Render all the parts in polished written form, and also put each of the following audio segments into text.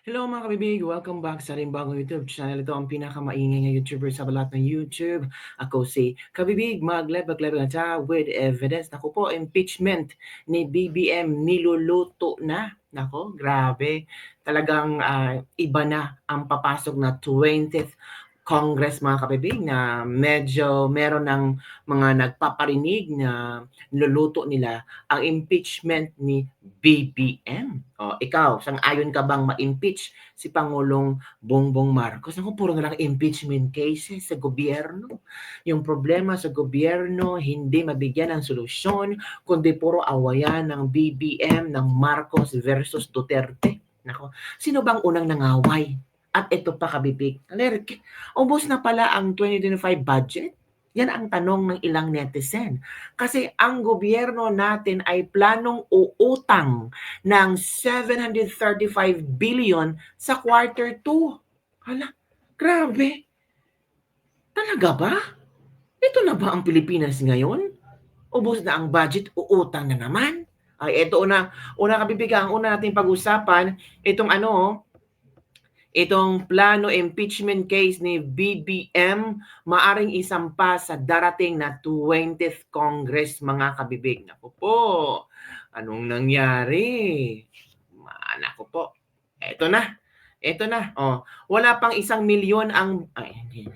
Hello mga kabibig! Welcome back sa ating bagong YouTube channel. Ito ang pinakamaingay na YouTuber sa balat ng YouTube. Ako si Kabibig, maglebag-lebag na siya with evidence. Naku po, impeachment ni BBM niluluto na. Nako, grabe. Talagang iba na ang papasok na 20th Congress mga kabibig na medyo meron ng mga nagpaparinig na niluluto nila ang impeachment ni BBM. O, ikaw, sang-ayon ka bang ma-impeach si Pangulong Bongbong Marcos? Naku, puro na lang impeachment cases sa gobyerno. Yung problema sa gobyerno, hindi mabigyan ng solusyon, kundi puro awayan ng BBM, ng Marcos versus Duterte. Nako, sino bang unang nangaway? At ito pa kabibig, ubos na pala ang 2025 budget? Yan ang tanong ng ilang netizen. Kasi ang gobyerno natin ay planong uutang ng 735 billion sa quarter 2. Hala, grabe. Talaga ba? Ito na ba ang Pilipinas ngayon? Ubos na ang budget, uutang na naman. Ay, ito una kabibigan, ang una nating pag-usapan, itong plano impeachment case ni BBM maaring isampa sa darating na 20th Congress mga kabibig. Naku po, anong nangyari? Naku po, eto na. Oh, wala pang 1,000,000 ang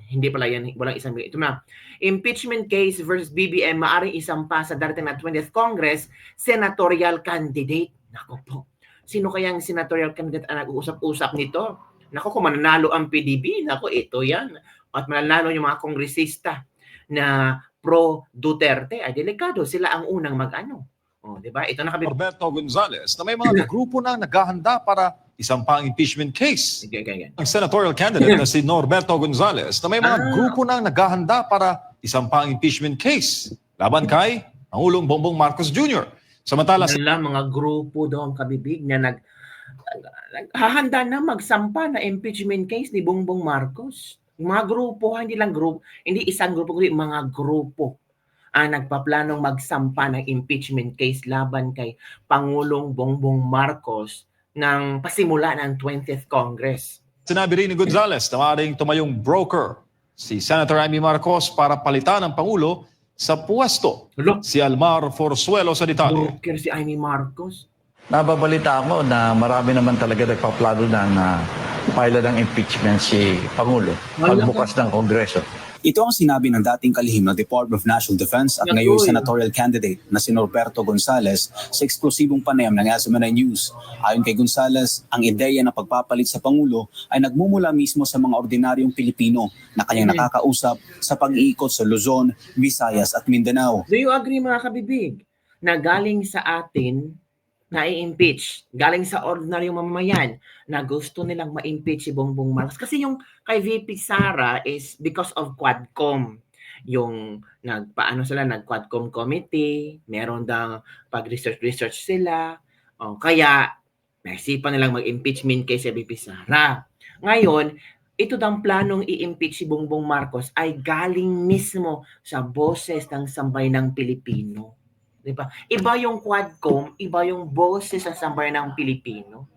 hindi pala yan, walang 1,000,000. Ito na. Impeachment case versus BBM maaring isampa sa darating na 20th Congress senatorial candidate. Naku po. Sino kayang senatorial candidate ang nag-uusap-usap nito? Naku, kung mananalo ang PDB, naku, ito yan. At mananalo yung mga kongresista na pro-Duterte, ay delikado. Sila ang unang mag-ano. Oh, di ba? Ito na kabila. Roberto Gonzales na may mga grupo na naghahanda para isang pang impeachment case. Ang senatorial candidate na si Norberto Gonzales na may mga grupo na naghahanda para isang pang impeachment case laban kay Pangulong Bongbong Marcos Jr. Samantala mga grupo doon kabibig na naghahanda na magsampa na impeachment case ni Bongbong Marcos. Mga grupo, hindi lang grupo, hindi isang grupo, kundi mga grupo ang nagpaplanong magsampa ng impeachment case laban kay Pangulong Bongbong Marcos ng pasimula ng 20th Congress. Sinabi rin ni Gonzales na maaaring tumayong broker si Senator Amy Marcos para palitan ang Pangulo sa puwesto. Si Almar Forzuelo sa detalye. Broker si Amy Marcos? Nababalita ako na marami naman talaga nagpaplano ng file ng impeachment si Pangulo pagbukas ng Kongreso. Ito ang sinabi ng dating kalihim ng Department of National Defense at ngayong senatorial candidate na si Norberto Gonzales sa eksklusibong panayam ng SMNI News. Ayon kay Gonzales, ang ideya ng pagpapalit sa Pangulo ay nagmumula mismo sa mga ordinaryong Pilipino na kanyang nakakausap sa pag-iikot sa Luzon, Visayas at Mindanao. Do you agree mga kabibig na galing sa atin na i-impeach, galing sa ordinaryong mamamayan na gusto nilang ma-impeach si Bongbong Marcos? Kasi yung kay VP Sara is because of Quadcom. Yung nag-Quadcom committee, meron daw pag-research sila. Kaya naisipan nilang mag-impeachment kay si VP Sara. Ngayon, ito daw planong i-impeach si Bongbong Marcos ay galing mismo sa boses ng sambayanang Pilipino. Diba? Iba yung Quadcom, iba yung boses sa sambayanang Pilipino.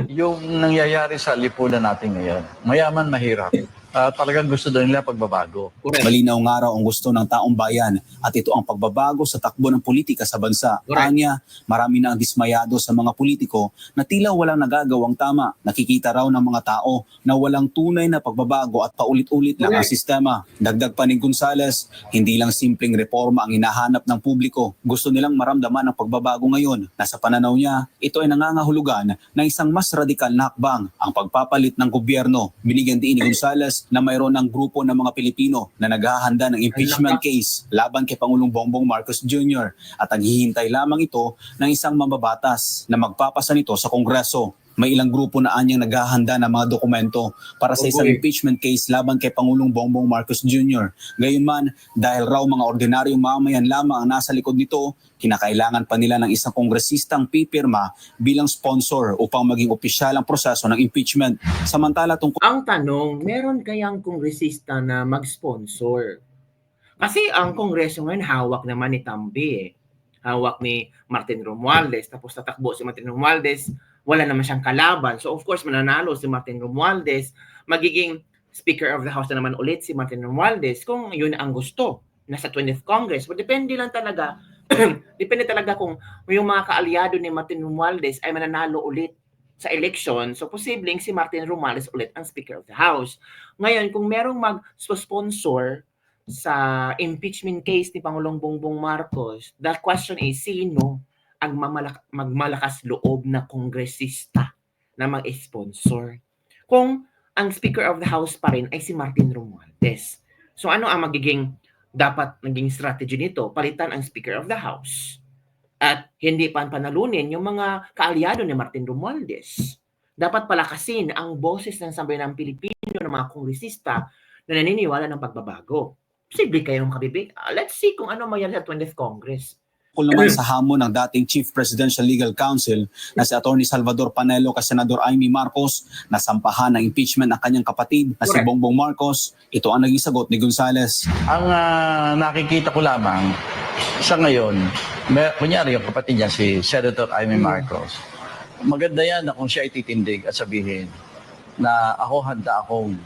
Yung nangyayari sa lipunan natin ngayon, mayaman, mahirap. Talagang gusto daw nila pagbabago. Malinaw nga raw ang gusto ng taong bayan at ito ang pagbabago sa takbo ng politika sa bansa. Anya, marami na ang dismayado sa mga politiko na tila walang nagagawang tama. Nakikita raw ng mga tao na walang tunay na pagbabago at paulit-ulit lang ang sistema. Dagdag pa ni Gonzales, hindi lang simpleng reforma ang hinahanap ng publiko. Gusto nilang maramdaman ang pagbabago ngayon. Nasa pananaw niya, ito ay nangangahulugan ng isang mas radikal na hakbang, ang pagpapalit ng gobyerno. Binigyan din ni Gonzales na mayroon ng grupo ng mga Pilipino na naghahanda ng impeachment case laban kay Pangulong Bongbong Marcos Jr. at naghihintay lamang ito ng isang mambabatas na magpapasa nito sa Kongreso. May ilang grupo na anyang naghahanda ng mga dokumento para sa isang impeachment case laban kay Pangulong Bongbong Marcos Jr. Gayunman, dahil raw mga ordinaryong mamayan lamang ang nasa likod nito, kinakailangan pa nila ng isang kongresistang pipirma bilang sponsor upang maging opisyal ang proseso ng impeachment. Samantala ang tanong, meron kayang kongresista na mag-sponsor? Kasi ang kongreso ngayon hawak naman ni Tambi Hawak ni Martin Romualdez. Tapos tatakbo si Martin Romualdez wala naman siyang kalaban. So of course, mananalo si Martin Romualdez, magiging Speaker of the House na naman ulit si Martin Romualdez kung yun ang gusto nasa 20th Congress. But depende lang talaga, depende talaga kung yung mga kaalyado ni Martin Romualdez ay mananalo ulit sa election, so posibleng si Martin Romualdez ulit ang Speaker of the House. Ngayon, kung merong mag-sponsor sa impeachment case ni Pangulong Bongbong Marcos, the question is, sino ang magmalakas loob na kongresista na mag-sponsor? Kung ang Speaker of the House pa rin ay si Martin Romualdez. So ano ang magiging dapat naging strategy nito? Palitan ang Speaker of the House at hindi panalunin yung mga kaalyado ni Martin Romualdez. Dapat palakasin ang boses ng sambayanang Pilipino ng mga kongresista na naniniwala ng pagbabago. Posible kayong kabibig? Let's see kung ano mangyari sa 20th Congress. Kung naman sa hamon ng dating Chief Presidential Legal Counsel na si Atty. Salvador Panelo kay Senador Amy Marcos na sampahan ng impeachment ng kanyang kapatid na si Bongbong Marcos, ito ang naging sagot ni Gonzales. Ang nakikita ko lamang sa ngayon, kunyari yung kapatid niya, si Senator Amy Marcos, maganda yan na kung siya ititindig at sabihin na handa akong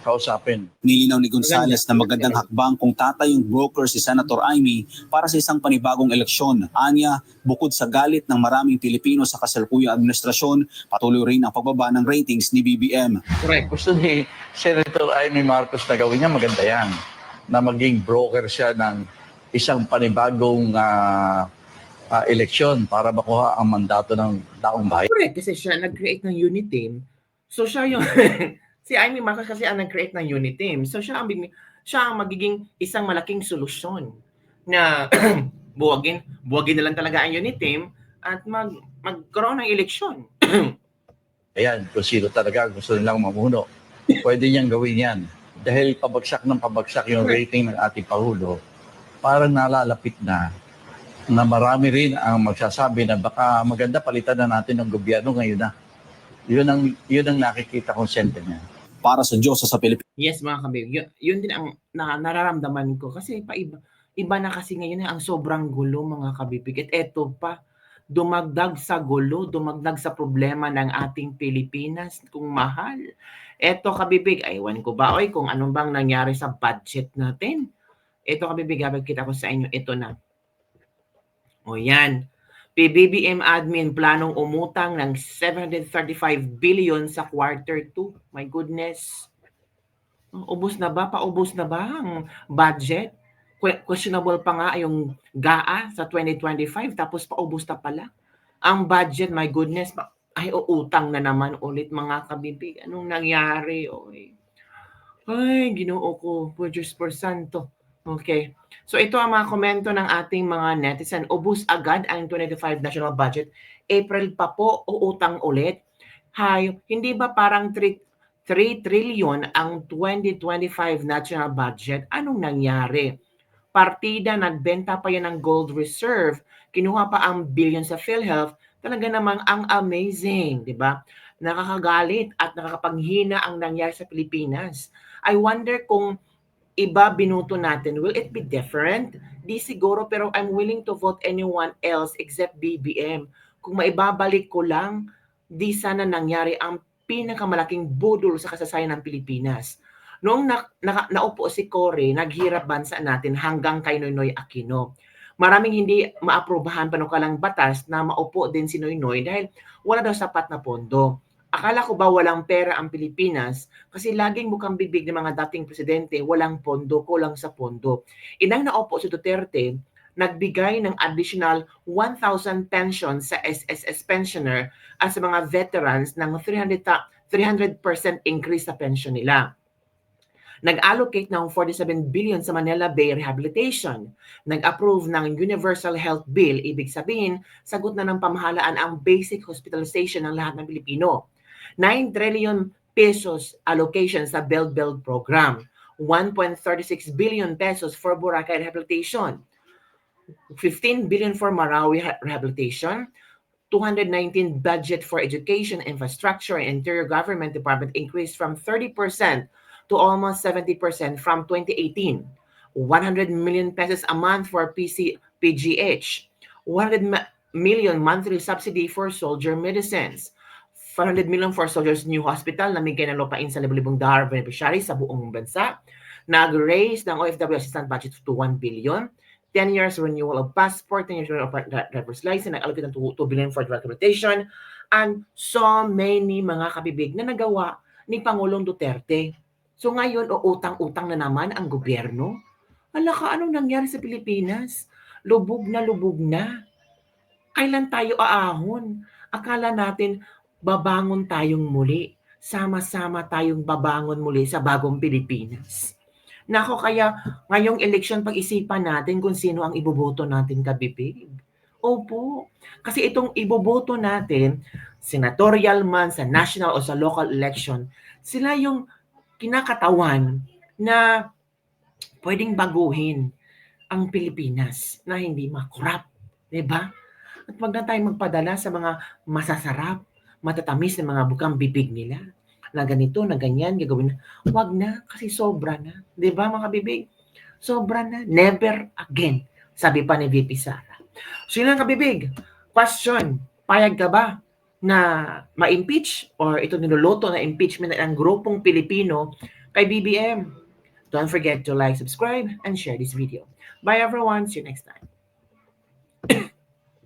kausapin. Nilinaw ni Gonzales na magandang hakbang kung tatayong broker si Senator Amy para sa isang panibagong eleksyon. Anya, bukod sa galit ng maraming Pilipino sa kasalukuyang administrasyon, patuloy rin ang pagbaba ng ratings ni BBM. Correct. Gusto ni Senator Amy Marcos na gawin niya, maganda yan. Na maging broker siya ng isang panibagong eleksyon para makuha ang mandato ng taong bayan. Correct, kasi siya nag-create ng unit team. So siya yung si Amy Marcos kasi ang nag-create ng unit team. So siya ang magiging isang malaking solusyon na buwagin na lang talaga ang unit team at magkaroon ng eleksyon. Ayan, kung sino talaga gusto nilang mamuno, pwede niyang gawin yan. Dahil pabagsak yung rating ng ating Pangulo, parang nalalapit na marami rin ang magsasabi na baka maganda palitan na natin ng gobyerno ngayon na. Yun ang nakikita kong sentiment. Para sa Diyos sa Pilipinas. Yes, mga kabig. Yun din ang nararamdaman ko kasi iba na kasi ngayon ang sobrang gulo, mga kabibig. At eto pa, dumagdag sa gulo, dumagdag sa problema ng ating Pilipinas kung mahal. Eto kabibig, aywan ko ba kung anong bang nangyari sa budget natin. Eto kabibig, kita ko sa inyo, ito na. O yan. PBBM admin planong umutang ng 735 billion sa quarter 2. My goodness. Ubus na ba? Paubos na ba ang budget? Questionable pa nga yung GAA sa 2025 tapos paubos na pala. Ang budget, my goodness, ay uutang na naman ulit, mga kabibig. Anong nangyari? Ay, Ginoo ko, por Diyos por Santo. Okay. So ito ang mga komento ng ating mga netizen. Ubus agad ang 2025 national budget. April pa po, uutang ulit. Hindi ba parang 3 trillion ang 2025 national budget? Anong nangyari? Partida, nagbenta pa yan ng gold reserve. Kinuha pa ang billion sa PhilHealth. Talaga namang ang amazing, di ba? Nakakagalit at nakakapanghina ang nangyari sa Pilipinas. I wonder kung iba binuto natin, will it be different? Di siguro, pero I'm willing to vote anyone else except BBM. Kung maibabalik ko lang, di sana nangyari ang pinakamalaking budol sa kasaysayan ng Pilipinas. Noong naupo si Cory, naghirap bansa natin hanggang kay Noynoy Aquino. Maraming hindi maaprobahan panukalang batas na maupo din si Noynoy dahil wala daw sapat na pondo. Akala ko ba walang pera ang Pilipinas kasi laging bukang bibig ng mga dating presidente, walang pondo, kulang sa pondo. Inang naupo si Duterte, nagbigay ng additional 1,000 pension sa SSS pensioner at sa mga veterans ng 300% increase sa pension nila. Nag-allocate ng 47 billion sa Manila Bay Rehabilitation. Nag-approve ng Universal Health Bill. Ibig sabihin, sagot na ng pamahalaan ang basic hospitalization ng lahat ng Pilipino. 9 trillion pesos allocation sa Build program. 1.36 billion pesos for Boracay Rehabilitation. 15 billion for Marawi Rehabilitation. 219 budget for education, infrastructure, and interior government department increased from 30% to almost 70% from 2018. 100 million pesos a month for PGH. 100 million monthly subsidy for soldier medicines. 500 million for soldiers' new hospital, namigay ng lupain sa libo-libong DAR beneficiaries sa buong bansa. Nag-raise ng OFW assistance budget to 1 billion. 10 years renewal of passport, 10 years renewal of driver's license, nag-allocate ng 2 billion for documentation, and so many mga kabibig na nagawa ni Pangulong Duterte. So ngayon, utang-utang na naman ang gobyerno. Alaka, anong nangyari sa Pilipinas? Lubog na. Kailan tayo aahon? Akala natin babangon tayong muli. Sama-sama tayong babangon muli sa bagong Pilipinas. Nako, kaya ngayong eleksyon pag-isipan natin kung sino ang iboboto natin, kabibig. Opo. Kasi itong iboboto natin, senatorial man, sa national o sa local election, sila yung kinakatawan na pwedeng baguhin ang Pilipinas na hindi makorap. Diba? At wag na tayong magpadala sa mga masasarap, matatamis na mga bukang bibig nila. Na ganito, na ganyan, gagawin na. Wag na, kasi sobra na. Diba mga bibig? Sobra na. Never again. Sabi pa ni VP Sara. So yun ang kabibig. Question, payag ka ba na ma-impeach or ito niluluto na impeachment ng grupong Pilipino kay BBM? Don't forget to like, subscribe, and share this video. Bye everyone. See you next time.